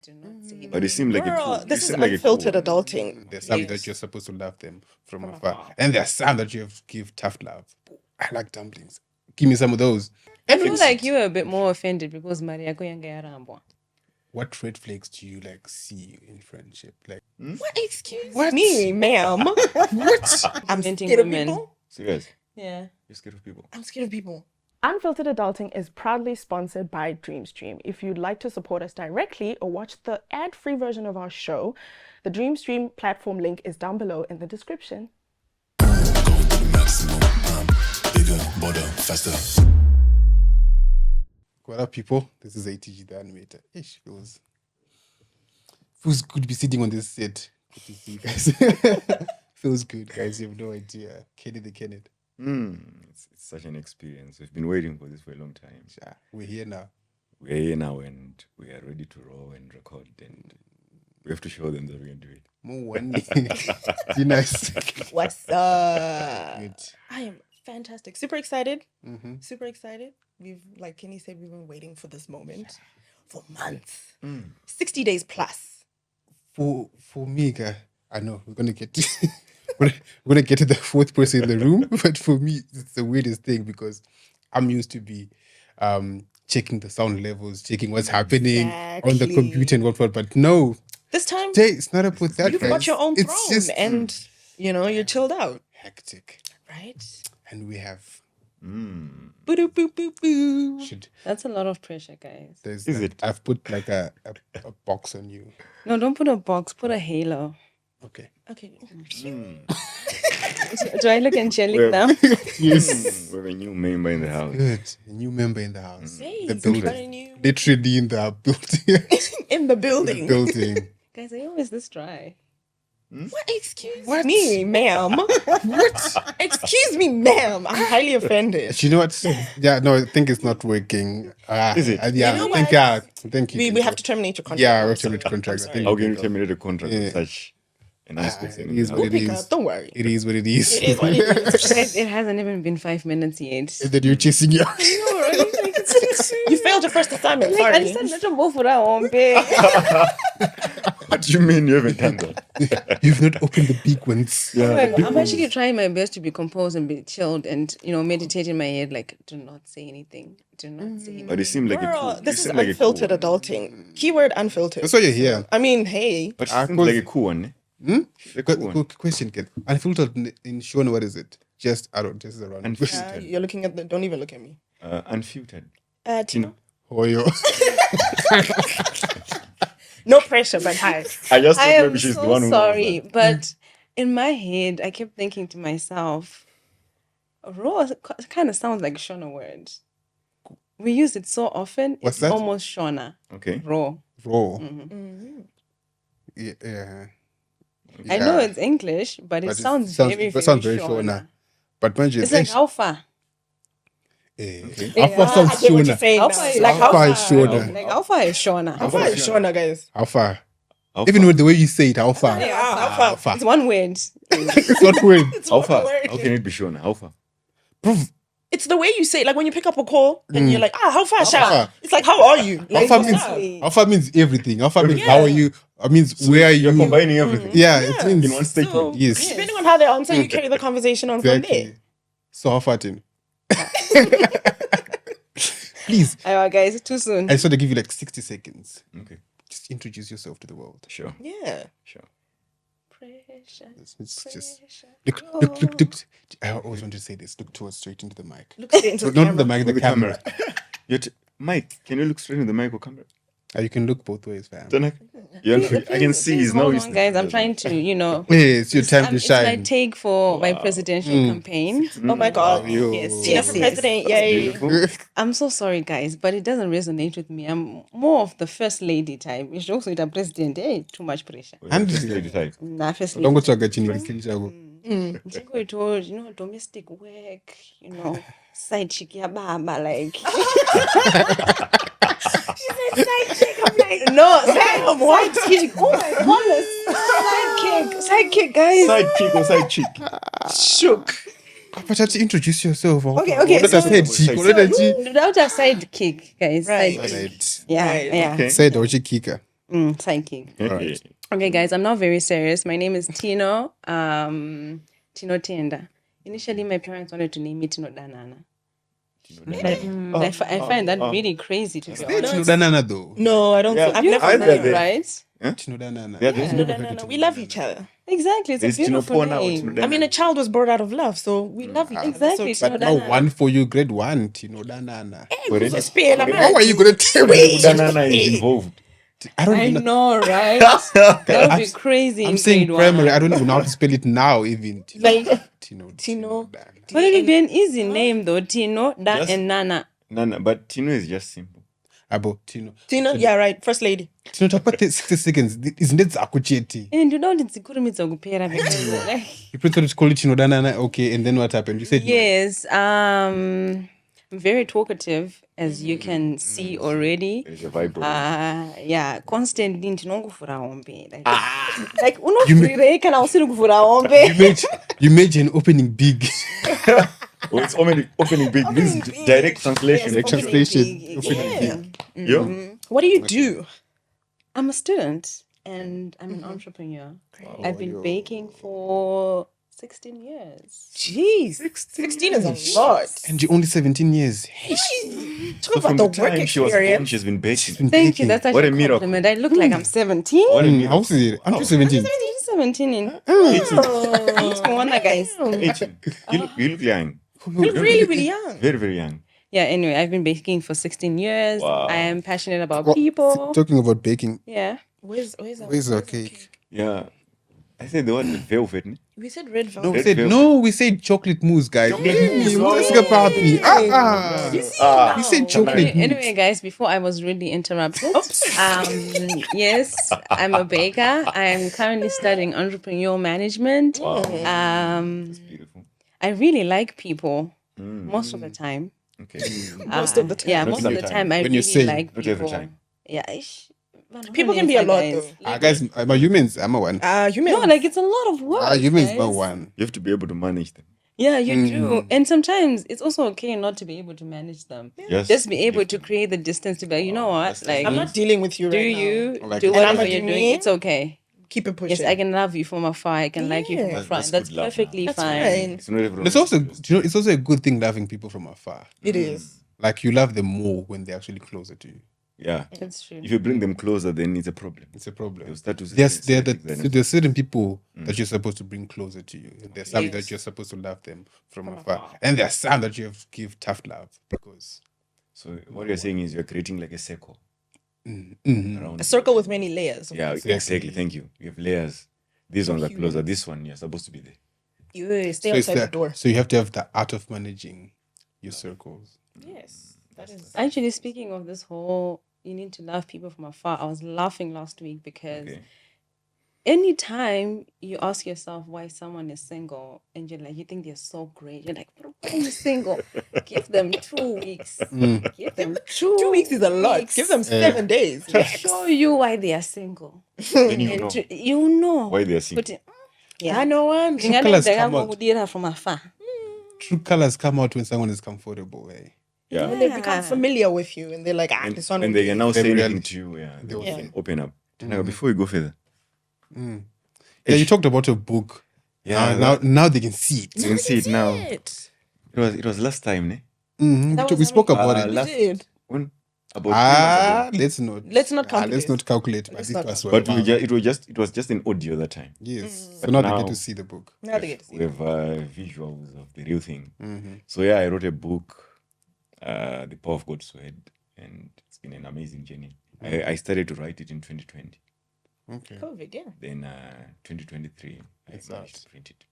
Do not say But it seemed like This is unfiltered adulting. There's some that you're supposed to love them from afar. And there's some that you have to give tough love. I like dumplings. Give me some of those. I feel like you were a bit more offended because Maria Koyanga Yarambwa. What red flags do you like see in friendship? Like What? Excuse me, ma'am. what? I'm Inventing scared of women. people. Serious? Yeah. You're scared of people? I'm scared of people. Unfiltered Adulting is proudly sponsored by Dreamstream. If you'd like to support us directly or watch the ad-free version of our show, the Dreamstream platform link is down below in the description. Bigger, bolder, faster. What up, people? This is ATG the animator. Ish, feels good to be sitting on this set. Good to see you guys. Feels good, guys. You have no idea. Kenny the Kenneth. It's such an experience. We've been waiting for this for a long time. Yeah, we're here now. We're here now and we are ready to roll and record, and we have to show them that we can do it. More one. Be nice. What's up? Good. I am fantastic. Super excited. Mm-hmm. Super excited. We've, like Kenny said, we've been waiting for this moment for months. 60 days plus. For me, guy, I know we're gonna get to we're gonna get to the fourth person in the room, but for me, it's the weirdest thing because I'm used to be checking the sound levels, checking what's happening on the computer and whatnot. But no, This time, Jay, it's not about that. you've guys. got your own It's throne just and, you're chilled out. hectic, Right? and we have Boo boo boo boo. That's a lot of pressure, guys. There's Is like, it? I've put like a box on you. No, don't put a box. Put a halo. Okay. Okay. Do I look angelic now? Yes. We have a new member in the house. Good. A new member in the house. Hey, The somebody building. new Literally in the building. in the building. building. Guys, are you always this dry? What? Excuse me, ma'am. What? Excuse me, ma'am. I'm highly offended. Do you know what? Yeah, no, I think it's not working. Is it? Yeah, You know I think, what? yeah. Thank you. We have to terminate your contract. Yeah, we I'm have to terminate sorry. contract. I'm I think How can you terminate a contract with Yeah. such a nice person? it is what it Pick is. up. Don't worry. It is what it is. It is what it is. Guys, it hasn't even been 5 minutes yet. And then you're chasing you. You failed your first assignment. I Sorry. just said, let them move for that one, babe. What do you mean you haven't done that? You've not opened the big ones. I'm actually trying my best to be composed and be chilled and, meditate in my head. Like, do not say anything. Do not say anything. But it seemed like Girl, a cool. this it is seemed like unfiltered a cool one. adulting. Keyword unfiltered. That's why you're here. I mean, hey. But it Ah, seems cool. like a cool one. A cool one. Good question, kid. Unfiltered in Shona, what is it? Just, I don't, just around. Unfiltered. You're looking at the. Don't even look at me. Unfiltered. Tino. Oh, yo. No pressure, but hi. I just thought I am maybe she's the so one who sorry, knows but in my head, I kept thinking to myself, raw kind of sounds like Shona word. We use it so often. What's it's that? almost Shona. that. Okay. Raw. Raw. Mm-hmm. Yeah. I know it's English, but it sounds very, very Shona. But mind you, It's like how far? How far sounds I get what you're Shona? saying How now. far is- Like How far is Shona? Like how far is Shona? How far is Shona, guys? How far? How Even far? with the way you say it, how far? Yeah, how How far? far? It's one word. It's not weird. How far? How can it be shown? How far? Bro, It's the way you say it. Like when you pick up a call and you're like, how far, Sha? far? It's like, how are you? how Like, far what's means up? how far means everything. How far means how are you? It means where are You're you? combining everything Yeah, it means in one statement. So, yes. depending on how they answer, you carry the conversation on from Exactly. there. So how far, Tim? Please, All right, guys, too soon. I just want to give you like 60 seconds. Okay. Just introduce yourself to the world. Sure. Yeah. Sure. Pressure. It's just Pressure. look. I always want to say this. Look straight into the mic. Look straight into the Not the camera. mic, the camera. Mike, can you look straight in the mic or camera? You can look both ways, fam. Don't I? I can see he's now Hold used on, to guys. I'm it. trying to, Hey, it's your time to it's my shine. take for my presidential campaign. Oh my God. Yo. Yes, Tina yes, for yes. president. Yay. Beautiful. I'm so sorry, guys, but it doesn't resonate with me. I'm more of the first lady type. It's also the president. Hey, too much pressure. And Just lady type. Nah, first don't lady. go to a chini chago. Njengoba told, domestic work, side chick yababa, like. Side chick. I'm like, No, side chick. Oh my goodness. Side kick, guys. Side kick or side cheek? Shook. But you have to introduce yourself. Okay, What so- does head cheek? What does he? Without a side kick, guys. Right. Side kick. Right. Yeah, Right. yeah. Okay. Side or kicker. Psychic. Alright. Okay, guys, I'm not very serious. My name is Tino. Tino Tenda. Initially, my parents wanted to name me Tino Danana. I find that really crazy to be honest. Tino Danana though. No, I don't. Yeah, think I've You never I heard heard read it, that. right? Tino Danana. Yeah, there's No, no- no, no, no. We love each other. Exactly. It's a There's Tino beautiful Pona or name. Tino I mean, a Danana. child was brought out of love, so we love each other. Exactly, So, Tino But now Danana. one for you, grade 1, Tino Danana. Already? How are you gonna tell me? Danana is involved. I don't I even know, right? That would be crazy. I'm in saying grade primary. one. I don't even know how to spell it now. Even Like Tino. Tino. Danana. But it would be an easy name though. Tino, Dan, Just- and Nana. Nana, but Tino is just simple. Abo Tino. Tino, yeah, right. First lady. Tino, talk about 60 seconds. Isn't it Zakucheti? And you don't ntsikurumidza kupera because like, You prefer to call it Tino Danana, okay? And then what happened? You said yes, I'm very talkative, as you can see already. There's a vibe. Yeah, constantly ndinongofura hombe. Like unofurire kana usiri kuvura hombe. you made an opening big. Oh, it's opening big. This is direct translation. Yes, Translation. Opening big. Yo. What do you do? I'm a student and I'm an entrepreneur. I've been baking for 16 years. Jeez, 16 is a lot. And you're only 17 years. Talk So about from the the work time she was born, experience. she's been baking. Thank you. That's What actually a a miracle. compliment. I look like I'm 17. What a How miracle. old is it? I'm just 17. 17 in. Oh. Wonder, guys. 18. You look young. You're really, really young. Very, very young. Yeah, anyway, I've been baking for 16 years. Wow. I am passionate about Well, people. Talking about baking, Yeah. Where's where's our cake? Yeah. I said the word velvet. ne? We said red No, velvet. we said velvet. we said chocolate mousse, guys. mousse. Mousse ka papi. We said chocolate mousse. Anyway, guys, before I was really interrupted. Yes, I'm a baker. I'm currently studying entrepreneurial management. It's beautiful. I really like people most of the time. Okay. Most of the time. Yeah, Not most of every the time. time I When you really say like not people. every time. Yeah, People can be a lot, though. Guys, my humans, I'm a one. You mean No, like it's a lot of work. Humans, guys. my one. You have to be able to manage them. Yeah, you do. And sometimes it's also okay not to be able to manage them. Yes. Just be able to create the distance to be like, you know what? that's Like, I'm not dealing with you do right you Like- do And whatever I'ma you're do doing? me. It's okay. now. Keep it pushing. Yes, I can love you from afar. I can like you from Yeah. afar. That's That's good love now. perfectly That's fine. fine. It's not everyone. It's also, it's also a good thing loving people from afar. It is. Like you love them more when they're actually closer to you. Yeah. That's true. If you bring them closer, then it's a problem. It's a problem. They'll start to There's say there's certain people that you're supposed to bring closer to you. And there's some that you're supposed to love them from afar. And there's some that you have to give tough love because So what you're saying is you're creating like a circle around. A circle with many layers. Yeah, exactly. Thank you. You have layers. These ones are closer. This one, you're supposed to be there. You stay so, it's outside the that- door. so you have to have the art of managing your circles. Yes. That is. Actually, speaking of this whole, you need to love people from afar. I was laughing last week because Okay. anytime you ask yourself why someone is single and you're like, you think they're so great, you're like, why are you single? Give them 2 weeks. Give them 2 weeks is a lot. weeks. Give them 7 days. To show you why they are single. Then you And know you know. why they are single. But, yeah. I know one. Colours come out. Ndingadai from afar. True colors come out when someone is comfortable. Eh? Yeah. When they become familiar with you and they're like, this one. And they can now say Very anything real. to you. Yeah. They will They say. can open up. Now, before we go further. Yeah, you talked about a book. Yeah. Now they can see it. You can see it now. It. It was last time, ne? We spoke about Uh, it. last- Did. When? About 3 months ago. Let's not calculate. let's not calculate. But Let's it not was But well. it was just an audio that time. Yes. So But now they now- get to see the book. Now they get to see. We have visuals of the real thing. So yeah, I wrote a book, The Power of God's Word, and it's been an amazing journey. I started to write it in 2020. Okay. COVID, yeah. Then 2023, I It's managed out. to print it.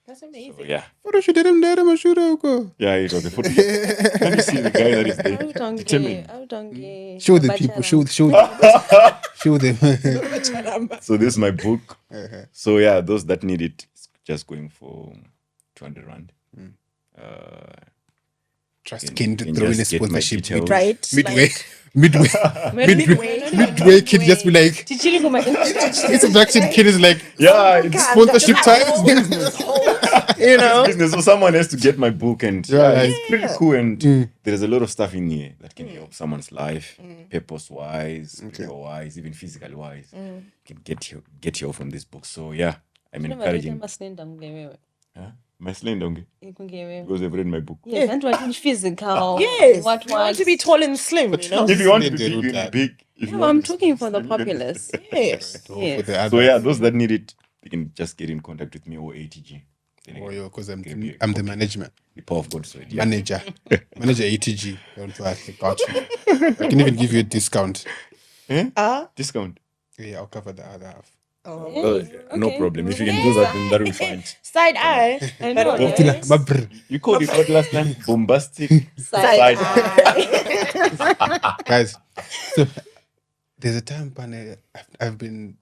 That's So amazing. yeah, What should them there, Mashuda? yeah, it was a photo. Can you see the guy that is there? Determined. Show the people. Show show them. So this is my book. So yeah, those that need it, it's just going for 200 rand. Trust Can- Ken to can throw in a just get my sponsorship. details. Right? Midway. Like, Midway. Kid just be like, Tichiri for my it's a vaccine. Kid is like, Yeah, it's sponsorship time. You know? business. So someone has to get my book, and it's pretty cool. And there's a lot of stuff in here that can help someone's life, purpose-wise, career-wise, even physical-wise. You can get help from this book. So yeah, I'm encouraging. My slender, because I've read my book. Yes, and what is physical? Yes. What You want to be tall and slim, you know? If you want to Slender, be that. big, if you No, want I'm to- talking for the populace. Yes. For Yes. the So yeah, others. those that need it, they can just get in contact with me or ATG. Then I Oh, can yeah, because give you a I'm the copy. management. The power of God. So yeah. Manager ATG. Don't worry, I got you. I can even give you a discount. Discount. Yeah, I'll cover the other half. No problem. If you can do that, then that'll be fine. Side eye. I know. Okay. right? Kila- mabrr. You called it what last time? Bombastic. Side Guys, so there's a time when I've been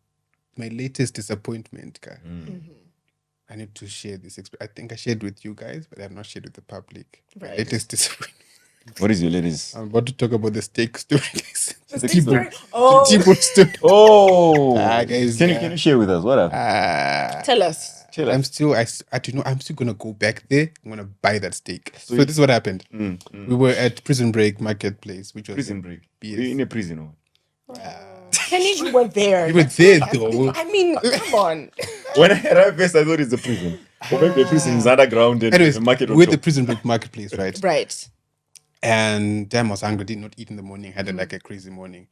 my latest disappointment, guy. I need to share this. I think I shared with you guys, but I have not shared with the public. My Right. latest disappointment. What is your latest? I'm about to talk about the steak story. guys. The story? Oh, T-bone story. Oh, guys, can you share with us what happened? tell us. Tell I'm us. still, I'm still gonna go back there. I'm gonna buy that steak. So this is what happened. We were at Prison Break Marketplace, which was Prison break. Yes. You're in a prison, or? Kenny, you were there. We were there though. I mean, come on. When I arrived first, I thought it's a prison. Or maybe a prison is underground and Anyways, the market on we're at the top. Prison Break Marketplace, right? Right. And damn, I was hungry. Did not eat in the morning. Had like a crazy morning.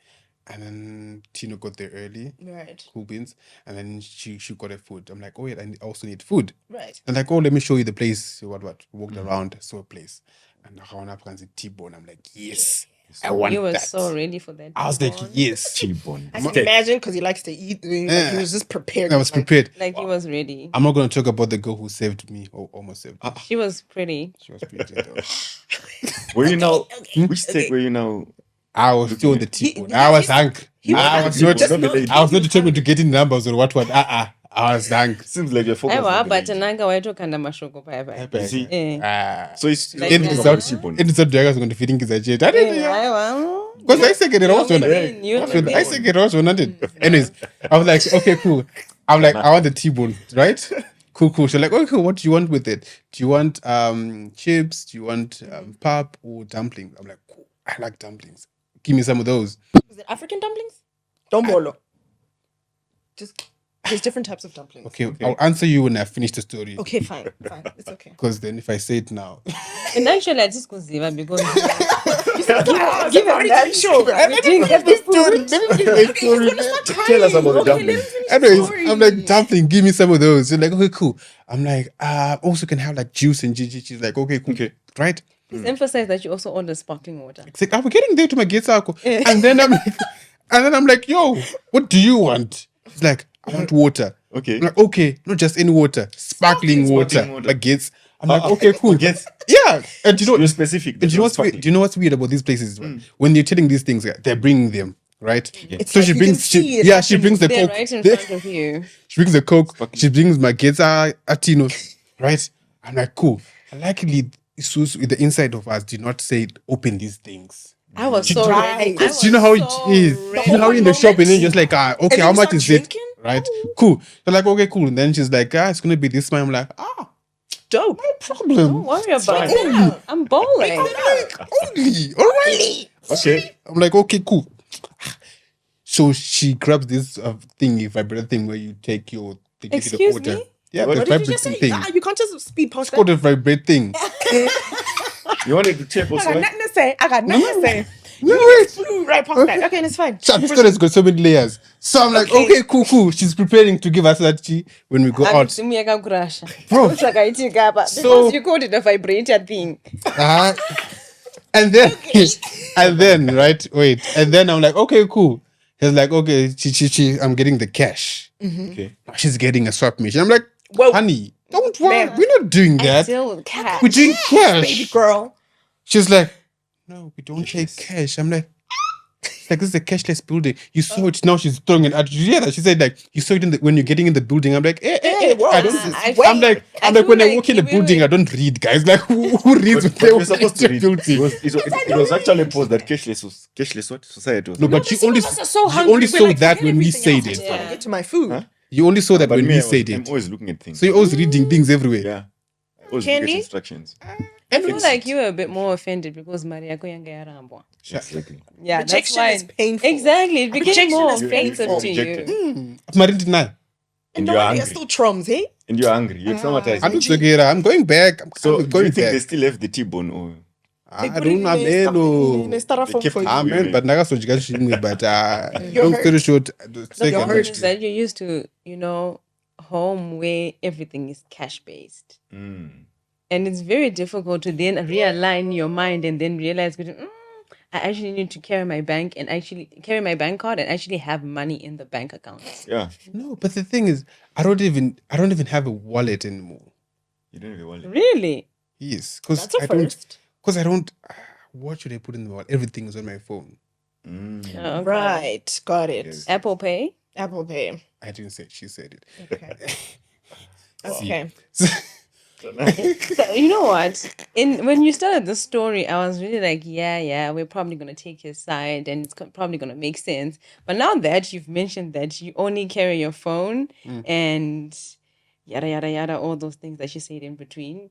And then Tino got there early. Right. Cool beans. And then she got her food. I'm like, oh wait, I also need food. Right. And like, oh, let me show you the place. What? Walked around, saw a place. And I went up and said T-bone. I'm like, yes, I want You were that. so ready for that. I was like, T-bone. yes. T-bone. I can imagine because he likes to eat. Like, he was just prepared. I was prepared. Like he was ready. I'm not going to talk about the girl who saved me or almost saved me. She was pretty. She was pretty though. Were you now? Which steak were you now? I was still on the T-bone. he- I was hungry. I was not. T-bone, not the I was not determined to get in numbers or what. I was hungry. Seems like you're focused. Aiwa, on the but lady. nanga waitokanda mashoko paya paya. You see? Eh. So it's Like it's that. about T-bone. It is not dragons going to fit in Kizajet. I didn't know. Aiwa. Because I said it was one. You know. I said it was one. Anyways, I was like, okay, cool. I'm like, I want the T-bone, right? Cool. She's like, okay, cool. What do you want with it? Do you want chips? Do you want pap or dumplings? I'm like, cool. I like dumplings. Give me some of those. Was it African dumplings? Dombolo. Just there's different types of dumplings. Okay, I'll answer you when I finish the story. Okay, fine. It's okay. Because then if I say it now, And actually, I just kuziva because Give him that show. we didn't get the food. Tell us about the dumpling. anyways, I'm like, dumpling, give me some of those. You're like, okay, cool. I'm like, also can have like juice and GG. She's like, okay, cool. Okay. Right? Please emphasize that you also order sparkling water. It's like, I'm getting there to my gate circle. And then I'm like, yo, what do you want? She's like, I want water. Okay. I'm like, okay, not just any water, sparkling water. water. Like gates. I'm like, okay, cool. Gets Yeah. And you know, you're specific. and you know what's weird? Do you know what's weird about these places? When they're telling these things, they're bringing them, right? It's So like she you brings, can see it she brings the They're coke. right in They- front of you. She brings the coke. She brings my kids Tino, right? I'm like, cool. Luckily, Sus with the inside of us did not say open these things. I was so ready. Right. Do you know how it is? You know how in the shop and then just like, okay, then how you much start is drinking? it? Right? Cool. So like, okay, cool. And then she's like, it's gonna be this much. I'm like, Dope. no problem. Don't worry about it. I'm bowling. Only, all right. Okay. I'm like, okay, cool. So she grabs this vibrator thing where you take your they give you the Excuse order. me? Yeah, What the What did you just vibrating say? thing. You can't just speed past It's called that. a vibrate thing. You wanted to check I also. got right? nothing to say. I got nothing to say. No, You wait. flew right past that. Okay, it's fine. So this story has got so many layers. So I'm like, okay, cool. She's preparing to give us that tea when we go out. Simu yakakurasha. Bro. Usakaitika apa. So- Because you called it a vibrator thing. Uh-huh. And then, right? Wait. And then I'm like, okay, cool. He's like, okay, I'm getting the cash. Okay. She's getting a swap machine. I'm like, Whoa. honey, don't worry. Ma'am. We're not doing I that. deal with cash. We're doing cash. Baby girl. She's like, no, we don't take cash. I'm like, this is a cashless building. You saw it now. She's throwing it at you. Yeah, she said like you saw it when you're getting in the building. I'm like, whoa. I don't. I I'm like, I when feel I like walk in the we building, were- I don't read, guys. Like who reads But when they we're walk supposed to into read. the building? It was actually a post that cashless what society was. No, but Some of us are so you hungry, only we're saw like, that forget when we everything said else. I it. just want to Yeah. get to my food. Huh? You only saw that But when me, we said I'm it. always looking at things. So you're always reading things everywhere. Yeah. Those Candy? instructions. I feel like you were a bit more offended because Maria Koyanga Yarambwa. Exactly. Yeah, that's Rejection why. is painful. Exactly, it became Rejection more is offensive painful. to Rejected. you. Marin deny. And you're don't worry, angry. you're still troms, hey? And you're angry. You're traumatized. I don't say I'm going back. So I'm do going you think back. they still have the T-bone or I put don't know, it in a man. styrofoam kept for it you. Ah, man, Women. but naga sojika shimwe, but You're long hurt. story short, the The second problem hurt. is that you're used to, home where everything is cash based. Mm. And it's very difficult to then realign your mind and then realize, I actually need to carry my bank card and actually have money in the bank account. Yeah. No, but the thing is, I don't even have a wallet anymore. You don't have a wallet. Really? Yes, because That's a I don't. first. Because I don't. What should I put in the wallet? Everything is on my phone. Mm. Oh, okay. Right, got it. Yes. Apple Pay? Apple Pay. I didn't say it. She said it. Okay. Okay. So, you know what? When you started the story, I was really like, yeah, we're probably gonna take his side, and it's probably gonna make sense. But now that you've mentioned that you only carry your phone and yada yada yada, all those things that you said in between,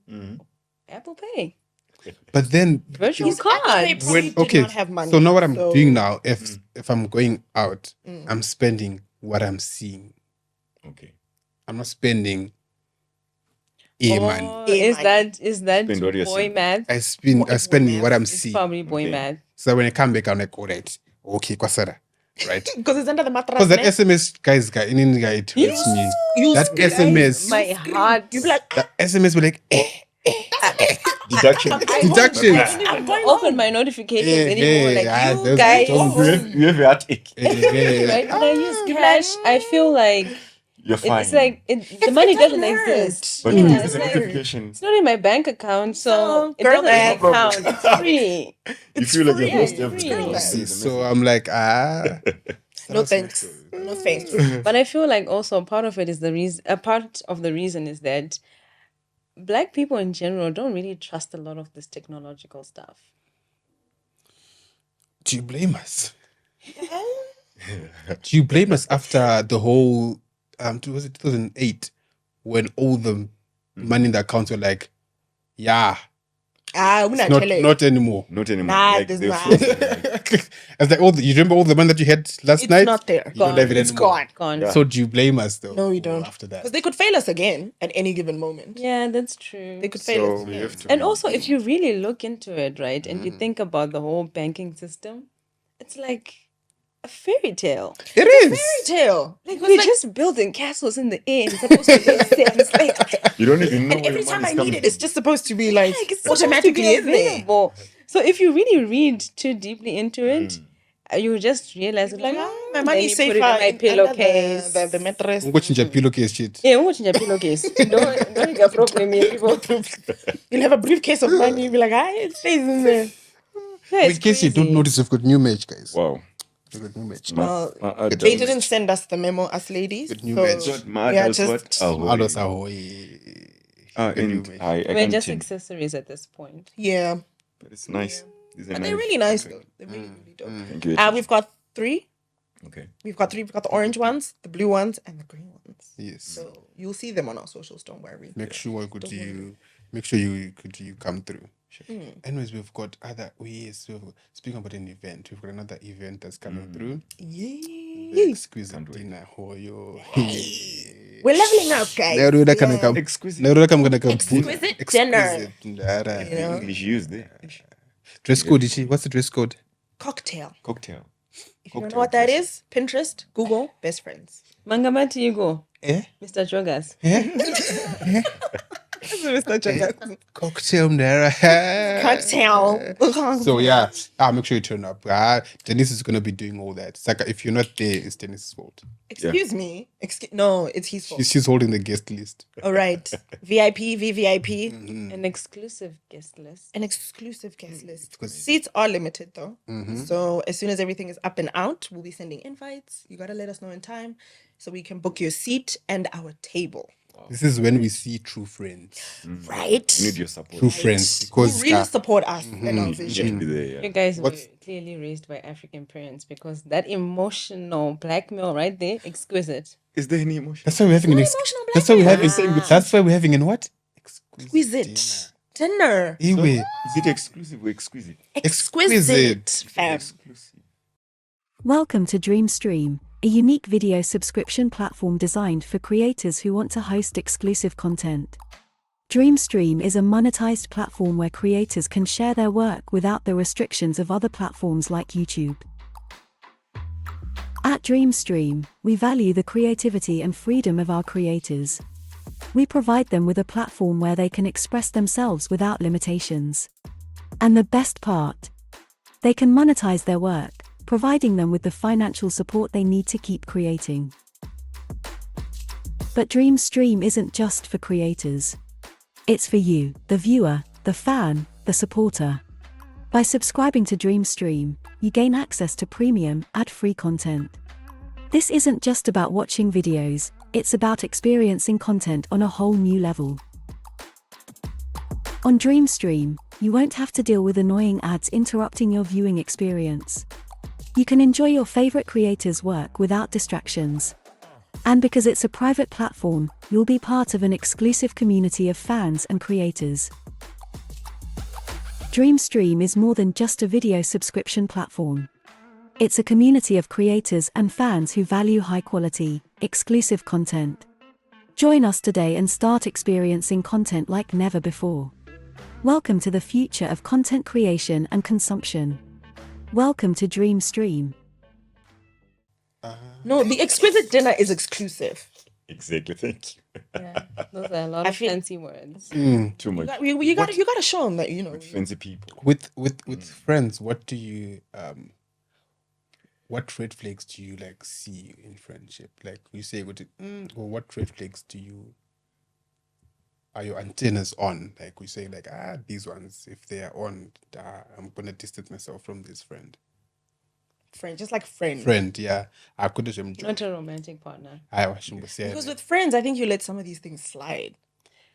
Apple Pay, But then virtual Apple Pay cards. probably did not have money. So now what I'm doing now, if I'm going out, Mm. I'm spending what I'm seeing. Okay. I'm not spending a money. Is that Spend what you're boy seeing. math? I spend what I'm It's seeing. probably boy Okay. math. So when I come back, I'm like, all right, okay, kwasara, right? Because it's under the mattress. Because that man. SMS guy, Indian guy, it hurts me. You That scream. SMS, My heart. You be like, that SMS will like, Deduction. deduction. I'm going Open home. my notifications Hey, anymore. hey, Like ah, you those guys, don't You have a heartache. right? When I use cash, I feel like You're fine. it's like the money doesn't hurt. exist. But Yeah, it's it's a like, notification. it's not in my bank account, so it girl doesn't bag. count. It's free. You feel like you've free. lost Yeah, everything. free. See the So message. I'm like, No thanks. No thanks. But I feel like also part of it is the reason. A part of the reason is that Black people in general don't really trust a lot of this technological stuff. do you blame us? Do you blame us after the whole, was it 2008, when all the money in the accounts were like, yeah, We're not not telling. not anymore. Not anymore. Nah, like there's they're not. frozen, like, It's like you remember all the money that you had last It's night? not there. You don't have it It's anymore. gone. Gone. So do you blame us though? No, we don't. After that, Because they could fail us again at any given moment. Yeah, that's true. They could fail us. so we have to. And also, if you really look into it, right, and you think about the whole banking system, it's like a fairy tale. it is. Tail. Like we're just building castles in the air. And it's supposed to make sense. Like, You don't even know And where every your time money's I need coming it, it's from. just supposed to be like it's supposed to automatically be in there. available. So if you really read too deeply into it, you just realize like, My money's let me safer put it in my under pillowcase. the mattress. Watching your pillowcase shit. Yeah, watching your pillowcase. don't get a problem here, people. You'll have a briefcase of money. You'll be like, it stays in there. Yeah, In it's case you don't crazy. notice, we've got new merch, guys. Wow. We've got new merch. Well, My they didn't send us the memo, us ladies. Good new So match. What, my we are adults, what? just, Oh, Ados really? ahoy. And I We're can't just tell. accessories at this point. yeah. But it's nice. These are But nice. they're really nice, though. They're really, really dope. Thank you. We've got three. Okay. We've got the orange ones, the blue ones, and the green ones. Yes. So you'll see them on our socials. Don't worry. Make sure you come through. Anyways, we've got speaking about an event, we've got another event that's coming through. Yay. The exquisite dinner. Hoyo. We're leveling up, guys. Exquisite. I'm gonna come. Exquisite dinner. Dinner. English used there. Dress code, Ichi. What's the dress code? Cocktail. Cocktail. If you don't know what that is, Pinterest, Google, best friends. Mangamati, you go. Eh? Mr. Jogas. Cocktail dinner. Cocktail. So yeah, make sure you turn up. Denise is gonna be doing all that. It's like if you're not there, it's Denise's fault. Excuse me. No, it's his fault. She's holding the guest list. All right. VIP, VVIP, An exclusive guest list. an exclusive guest list. Seats are limited though. So as soon as everything is up and out, we'll be sending invites. You gotta let us know in time so we can book your seat and our table. This is when we see true friends. Right? You need your support. True friends. Who Because really support us and our You need to vision. be there. You Yeah. guys were clearly raised by African parents because that emotional blackmail right there, exquisite. Is there any emotion? that's why we're having an emotional that's why we're having an what? Exquisite dinner. Iwe. Is it exclusive or exquisite? Exquisite, fam. Exclusive. Welcome to Dreamstream, a unique video subscription platform designed for creators who want to host exclusive content. Dreamstream is a monetized platform where creators can share their work without the restrictions of other platforms like YouTube. At Dreamstream, we value the creativity and freedom of our creators. We provide them with a platform where they can express themselves without limitations. And the best part, they can monetize their work, providing them with the financial support they need to keep creating. But Dreamstream isn't just for creators. It's for you, the viewer, the fan, the supporter. By subscribing to Dreamstream, you gain access to premium, ad-free content. This isn't just about watching videos, it's about experiencing content on a whole new level. On Dreamstream, you won't have to deal with annoying ads interrupting your viewing experience. You can enjoy your favorite creators' work without distractions. And because it's a private platform, you'll be part of an exclusive community of fans and creators. Dreamstream is more than just a video subscription platform. It's a community of creators and fans who value high-quality, exclusive content. Join us today and start experiencing content like never before. Welcome to the future of content creation and consumption. Welcome to Dreamstream. No, the exquisite dinner is exclusive. Exactly. Thank you. Yeah, those are a lot I of feel- fancy words. Too much. You got to show them that, you know. Fancy people. With friends, what do you what red flags do you like see in friendship? Like you say, or what red flags are your antennas on? Like we say, like these ones, if they are on, I'm gonna distance myself from this friend. Friend, just like friend. Friend, yeah. I could have Not a romantic partner. Because with friends, I think you let some of these things slide.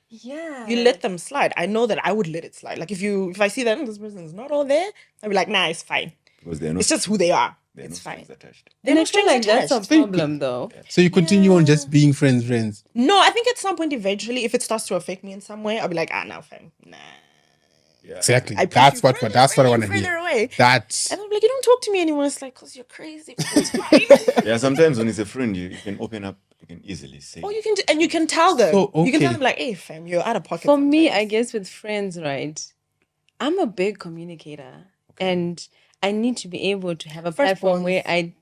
Yeah. You let them slide. I know that I would let it slide. Like if I see that this person is not all there, I'd be like, nah, it's fine. Because they're not. It's just who they are. They're It's no fine. strings attached. Then I feel like that's a attached. problem, though. So you continue on just being friends. No, I think at some point eventually, if it starts to affect me in some way, I'll be like, now fam, nah. Yeah. Exactly. I push That's you what further I away, want to further hear. away. That's And I'm like, you don't talk to me anymore. It's like, because you're crazy. It's fine. Yeah, sometimes when it's a friend, you can open up, you can easily say. Or you can, and you can tell them. So, You can tell okay. them like, hey fam, you're out of pocket. For me, sometimes. I guess with friends, right? I'm a big communicator, and I need to be able to have a platform where I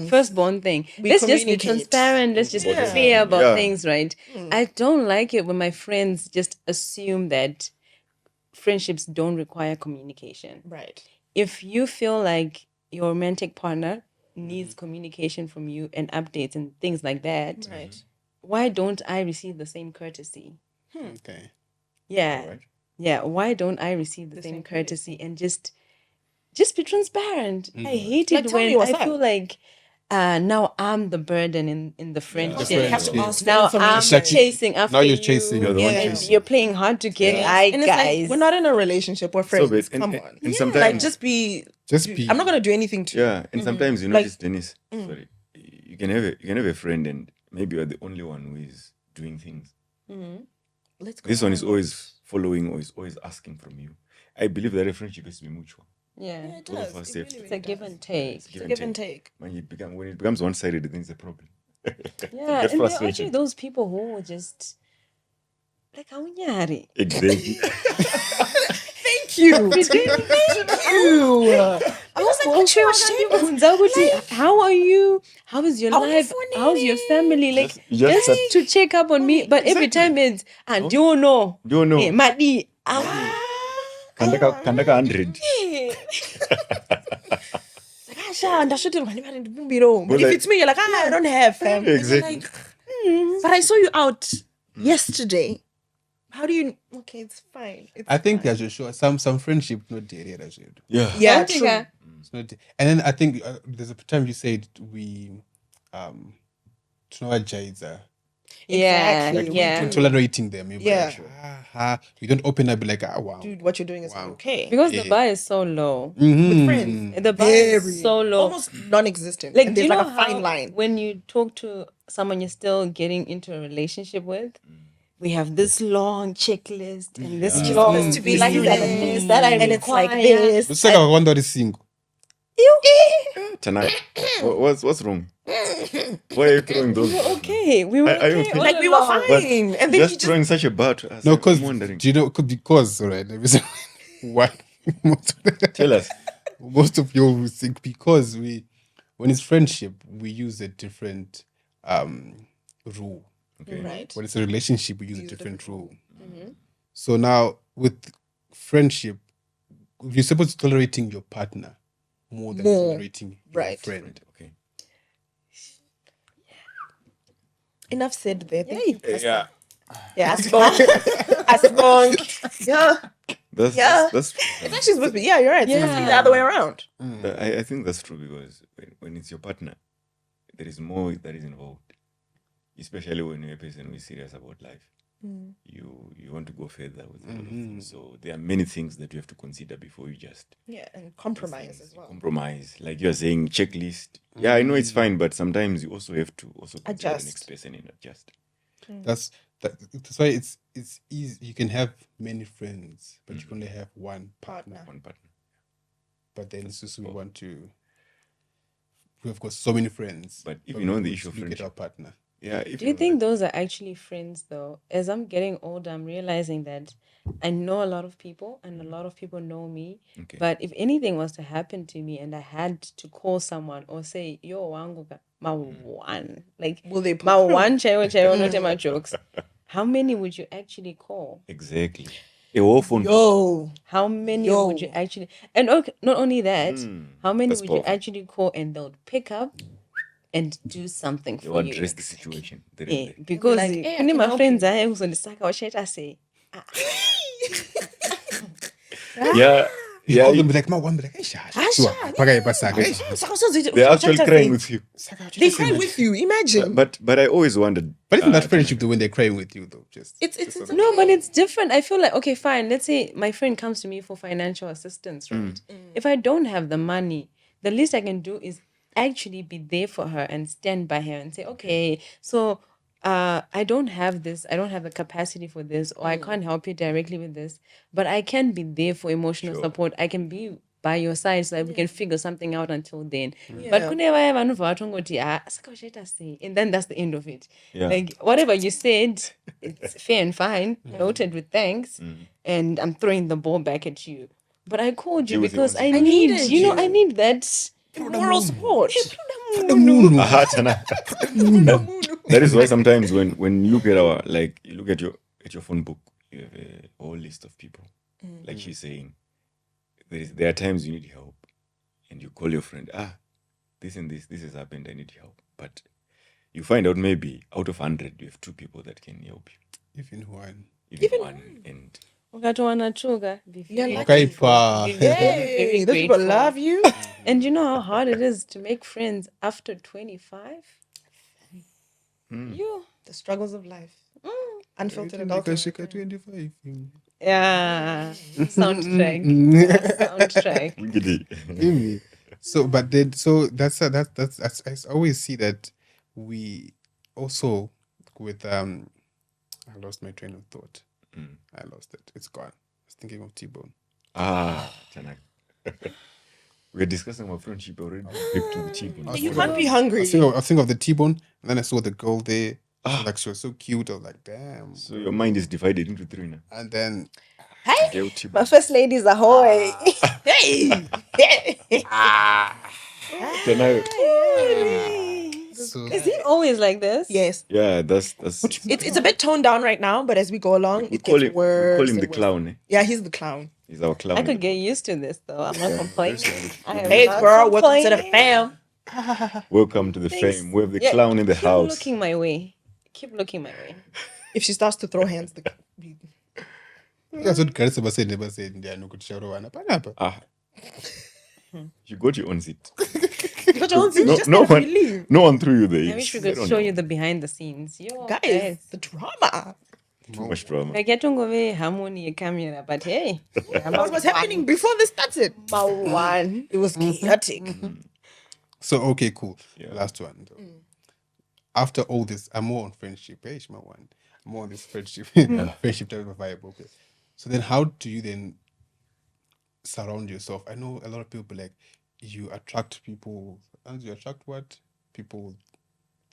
firstborn thing. Let's just be communicate. transparent. Let's just be Yeah. clear about Yeah. things, right? I don't like it when my friends just assume that friendships don't require communication. Right. If you feel like your romantic partner needs communication from you and updates and things like that, Right. why don't I receive the same courtesy? okay. Yeah. Alright. Yeah. Why don't I receive the same courtesy and just be transparent? I hate Like, it tell me when what's I up. feel like now I'm the burden in the friendship. You have to ask for Now I'm information. chasing after Now you're you. chasing. You're the one and chasing. you're playing hard to get. And it's Guys. like, we're not in a relationship. We're friends. but- Come and- on. and Like, sometimes- just be. Be. I'm not gonna do anything to you. Yeah, and sometimes you Like- notice, Dennis. Sorry, you can have a friend, and maybe you're the only one who is doing things. Let's go. This one is always following, or is always asking from you. I believe that a friendship has to be mutual. Yeah. It Both of does. us It have really, to- It's a give and take. It's It's a give and take. When it becomes one-sided, then it's a problem. Yeah, Get and there are actually frustrated. those people who will just like awunyari. Exactly. Thank you. I was like, how are you? How is your How are you life? feeling? How's your family? Like Just just to check up on me. But every time it's do you know? Don't know. Hey, Madi. Kandaka 100. But if like- it's me, you're like, I don't have fam. And you're Exactly. like, but I saw you out yesterday. How do you? Okay, it's fine. It's I think fine. there's a show some friendship not there as well. Yeah. Yeah, I think true. It's not there. And then I think there's a time you said we Tunawajaiza. Yeah, Exactly. yeah. Tolerating them. Maybe Yeah. we don't open up, be like, wow. Dude, what you're doing is okay. Because Yeah. the bar is so low. With friends, The bar is so low. almost non-existent. Like, And do you there's know like a fine how line. when you talk to someone you're still getting into a relationship with, we have this long checklist and this She's long supposed to be like like this, that I and it's like require. this. Looks like I wonder is single. Tonight, what's wrong? Why are you throwing those? Okay, we were Are you okay. okay? all Like we were along. fine. And then Just you just throwing such a bar to us. No, I'm because wondering. do you know? Because all right, let me say why. Tell us. Most of you will think because when it's friendship, we use a different rule. Okay. right. When it's a relationship, we use a different rule. So now with friendship, you're supposed to tolerating your partner more than tolerating your Right. friend. Okay. Enough said there. Thank you. Yeah. Yeah, Asbong. Yeah. That's It's actually supposed to be, you're right. It's supposed to be the Yeah. other way around. I think that's true because when it's your partner, there is more that is involved. Especially when you're a person who is serious about life. You want to go further with a lot of things. So there are many things that you have to consider before you just Yeah, and compromise as well. compromise. Like you're saying, checklist. Yeah, I know it's fine, but sometimes you also have to consider the Adjust. next person and adjust. That's why it's easy. You can have many friends, but you can only have one partner. One partner. But then it's just we've got so many friends. But if we you know the want issue of to look at friendship. our partner. Yeah. If Do you know think that- those are actually friends though? As I'm getting older, I'm realizing that I know a lot of people and a lot of people know me. Okay. But if anything was to happen to me and I had to call someone or say, yo, wanguka, my one, like, Will they my pull through? one chayo, not my jokes. How many would you actually call? Exactly. A whole phone. Yo. How many would you actually, and okay, not only that, how many that's would you powerful. actually call and they'll pick up and do something You for you? address the situation. There Yeah, and because like, "Hey, I kune can my help friends you." I was on the saka or shit I say. there. Yeah. Yeah. All them be like, my one be like, hey, They're actually crying with you. They cry with you. Imagine. But I always wondered. But isn't that friendship though when they're crying with you though? Just It's No, but it's different. I feel like, okay, fine. Let's say my friend comes to me for financial assistance, right? If I don't have the money, the least I can do is actually be there for her and stand by her and say, okay, so I don't have this, I don't have the capacity for this, or I can't help you directly with this, but I can be there for emotional support. I can be by your side so that we can figure something out until then. But and then that's the end of it. Yeah. Like whatever you said, it's fair and fine, noted with thanks, and I'm throwing the ball back at you. But I called you Deal with it because once I you need, needed you know, you. I need that moral support. Aha, Tana. That is why sometimes when you look at you look at your phone book, you have a whole list of people. Like she's saying, there are times you need help, and you call your friend. This and this has happened. I need help, but you find out maybe out of 100 you have 2 people that can help you. even one. Even one, and Ukatowana chuga, be very lucky. Kaipa. Hey, those people grateful. love you. And you know how hard it is to make friends after 25? You. The struggles of life. Unfiltered Because adulthood. she got 25. Yeah. Soundtrack. Soundtrack. So, but then, so that's I always see that we also with I lost my train of thought. I lost it. It's gone. I was thinking of T-Bone. Tana. We're discussing our friendship already. Back to the chicken. You can't be hungry. I was thinking of the T-Bone, and then I saw the girl there. Like she was so cute. I was like, damn. So your mind is divided into 3 now. And then Guilty. My first ladies ahoy. Hey. Tana. so Is he always like this? Yes. Yeah, that's. It's a bit toned down right now, but as we go along, We it call gets him. worse. We call him and the worse. clown. Eh? Yeah, he's the clown. He's our clown. I could get used to this though. I'm not complaining. I am Hey, not girl, welcome to the complaining. fam. Welcome to the Thanks. fame. We have the Yeah, clown in the keep house. looking my way. Keep looking my way. If she starts to throw hands, that's what Carissa was saying. Never said, "Yeah, no good show one." You got your own seat. no one. No one threw you there. I wish we They could don't show know. you the behind the scenes. Yo, Guys, the drama. Too much drama. Like, I don't go away harmony camera, but hey, What was happening before this started? one. It was chaotic. So okay, cool. Yeah. Last one. Though. after all this, I'm more on friendship. Hey, my one. I'm more on this friendship, friendship type of vibe. Okay. So then, how do you then surround yourself? I know a lot of people like you attract people, and you attract what people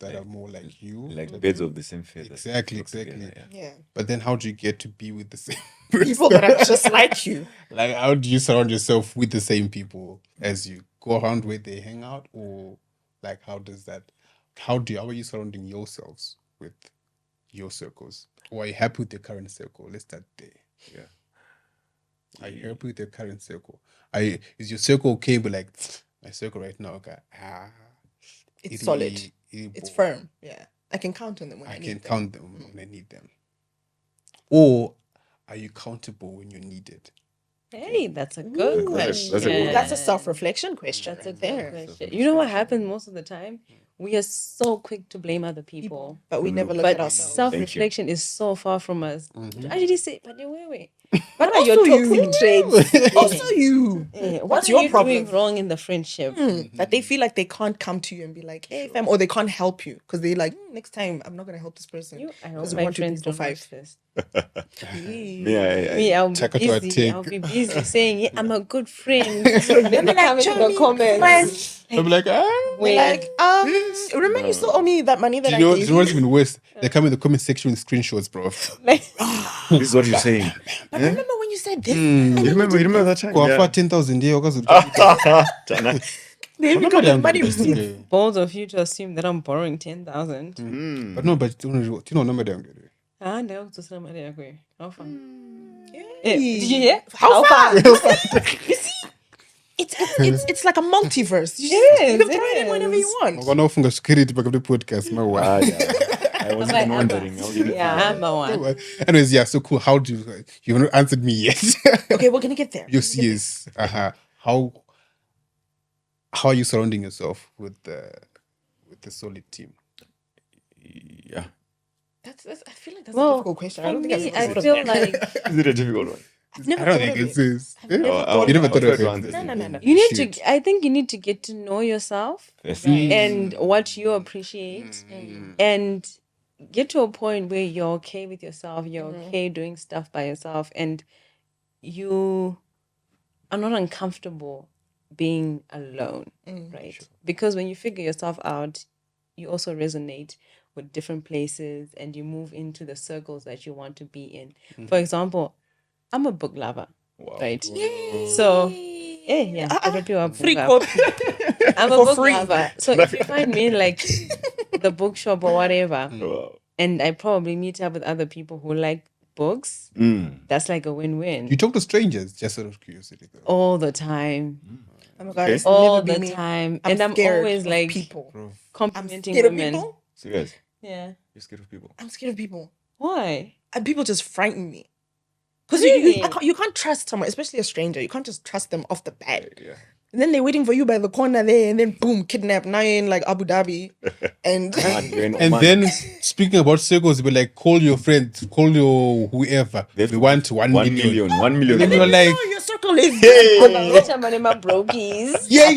that are more like you, Like birds of the same feather. Exactly. Together, yeah. Yeah. But then, how do you get to be with the same People that are just like you. Like, how do you surround yourself with the same people as you go around where they hang out, or like how does that? How are you surrounding yourselves with your circles, or are you happy with your current circle? Let's start there. Yeah. Are you happy with your current circle? Is your circle okay? But like my circle right now, okay, It's solid. It's firm. Yeah. I can count on them when I need them. count them when I need them. Or are you countable when you're needed? Hey, that's a good question. That's a good one. That's a self-reflection question. That's a right good there. question. You know what happens most of the time? We are so quick to blame other people. But we never look But at ourselves. self-reflection is so far from us. To actually say, but wait. But What are your also you. toxic traits? Also you. What What's are your you problem? doing wrong in the friendship? That they feel like they can't come to you and be like, hey, fam, or they can't help you because they're like, next time I'm not going to help this person. I hope Because we my want to friends be don't watch this. Me, I'll be Take it to a busy. tick. I'll be busy saying, yeah, I'm a good friend. Then they come into the comments. I'm like, Wait, Like, remember you still owe me that money that do you know I gave what's you? even worse? They come in the comment section with screenshots, bro. like, this is what you're saying. But remember when you said this? You remember that time? Go Yeah. offer 10,000 yeah, Tana. They even come with money receipts. bold of you to assume that I'm borrowing 10,000. But no, but you know, number them. Ah, no, to some money. How far? Hey. Did you hear? How far? You see? It's like a multiverse. You, It you can is, throw it in whenever you want. I'm gonna funga security back of the podcast. My wife. Ah, yeah. I was even wondering. How did you Yeah, I'm the one. Anyways, yeah, so cool. How do you haven't answered me yet? Okay, we're gonna get there. Yes. How are you surrounding yourself with the solid team? Yeah. That's I feel like that's a Well, difficult question. I for don't think me, I've I ever feel thought of that. like Is it a difficult one? I've never I don't thought think of it's it. this. never You thought never of thought I'll of try to it. answer this. No. you need Shoot. to. I think you need to get to know yourself Yes. and what you appreciate, and get to a point where you're okay with yourself. You're okay doing stuff by yourself, and you are not uncomfortable being alone, right? Because when you figure yourself out, you also resonate with different places and you move into the circles that you want to be in. For example, I'm a book lover, right? So, Free copy. I'm a For book free. lover. So if you find me in like the bookshop or whatever, Wow. and I probably meet up with other people who like books, that's like a win-win You talk to strangers, just out of curiosity, though. all the time. Oh my god, it's All never the been me. time. I'm and I'm scared always of like people. I'm complimenting scared of women. people. Serious? Yeah. You're scared of people? I'm scared of people. Why? And people just frighten me. Because Really? you can't trust someone, especially a stranger. You can't just trust them off the bat. Yeah. And then they're waiting for you by the corner there, and then boom, kidnap. Now you're in like Abu Dhabi, and And then speaking about circles, be like, call your friends, call your whoever. We want 1 million. 1 million. And then you're like, oh, your circle is Get your money, my brokies. yeah.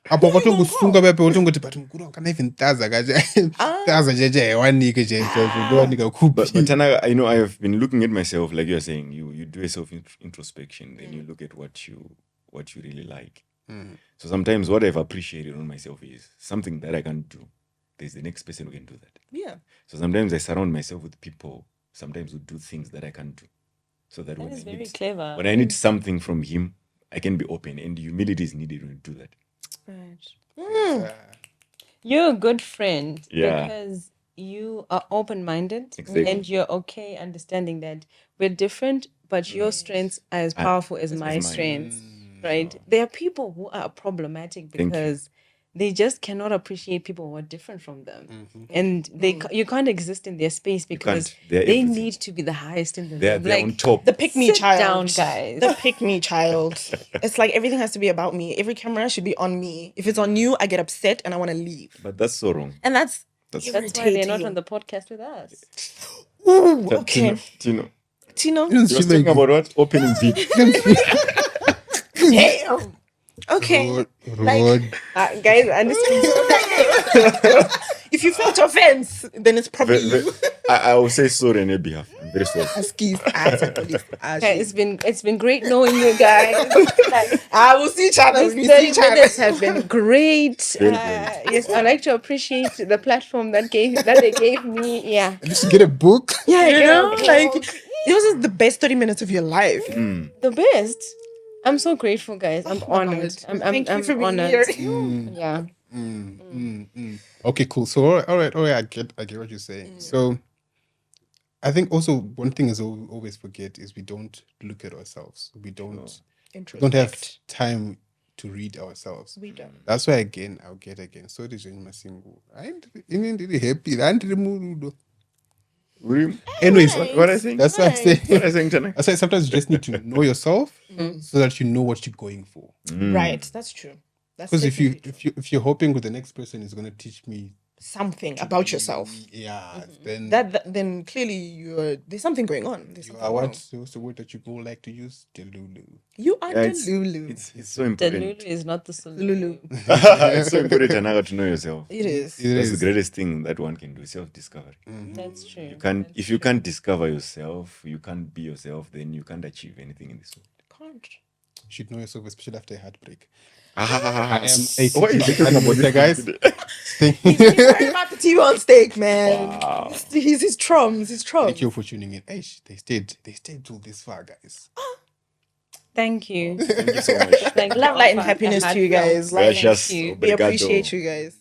apo kwatongosunga pepe utongoti but mkuru akana even taza kaje taza jeje wanike jeje wanike kupi. But Tana, I know I have been looking at myself, like you're saying, you do a self introspection, then you look at what you really like. So sometimes what I've appreciated on myself is something that I can do. There's the next person who can do that. Yeah. So sometimes I surround myself with people, sometimes who do things that I can do. So that, That is very clever. when I need something from him, I can be open, and humility is needed when you do that. Right. You're a good friend Yeah. because you are open-minded Exactly. and you're okay understanding that we're different, but your strengths are as powerful as my mine. strengths, right? There are people who are problematic you. because they just cannot appreciate people who are different from them, and you can't exist in their space because They're they everything. need to be the highest in the They're room. Like on top. The pick me sit child. down, guys. The pick me child. It's like everything has to be about me. Every camera should be on me. If it's on you, I get upset and I want to leave. But that's so wrong. And that's That's why they're not irritating. on the podcast with us. Ooh, okay. Tino. Tino. You was talking about what? Opening beat. Damn. Okay. Road. Guys, understand. If you felt offense, then it's probably you. I will say sorry on your behalf. I'm very sorry. Okay, it's been great knowing you guys. I will see each other when we see each other. This has been great. Very Yes, I like to appreciate the platform that they gave me. Yeah, At least you get a book. Yeah, you know, like it was the best 30 minutes of your life. the best. I'm so grateful, guys. I'm honored. God. I'm for being honored. here. Yeah. Okay, cool. So all right. I get what you're saying. So I think also one thing is always forget is we don't look at ourselves. We don't have time to read ourselves. We don't. That's why I'll get again. So this is my single. I ain't really happy. I ain't really mood. Anyways, What I think? that's what I'm saying. What I think, Tana? That's why sometimes you just need to know yourself so that you know what you're going for. Right, that's true. That's Because definitely if you're hoping with the next person is going to teach me, something about yourself, then then clearly there's something going on. There's you something are wrong. what's the word that you go like to use? Delulu. You are Yeah, the Lulu. It's so The important. Lulu is not the solution. Lulu. It's so important, Tanaga, to know yourself. It is. That's the greatest thing that one can do, self-discovery. That's true. If you can't discover yourself, you can't be yourself, then you can't achieve anything in this world. Can't. You should know yourself, especially after a heartbreak. I am a What is CTV animator, guys. He's worried about the TV on stake, man. Wow. He's his trums. Thank you for tuning in. Hey, they stayed till this far, guys. Thank you. Thank you so much. Thank you. Love, light, and happiness to you guys. Gracias. Thank you. We Obrigado. appreciate you guys.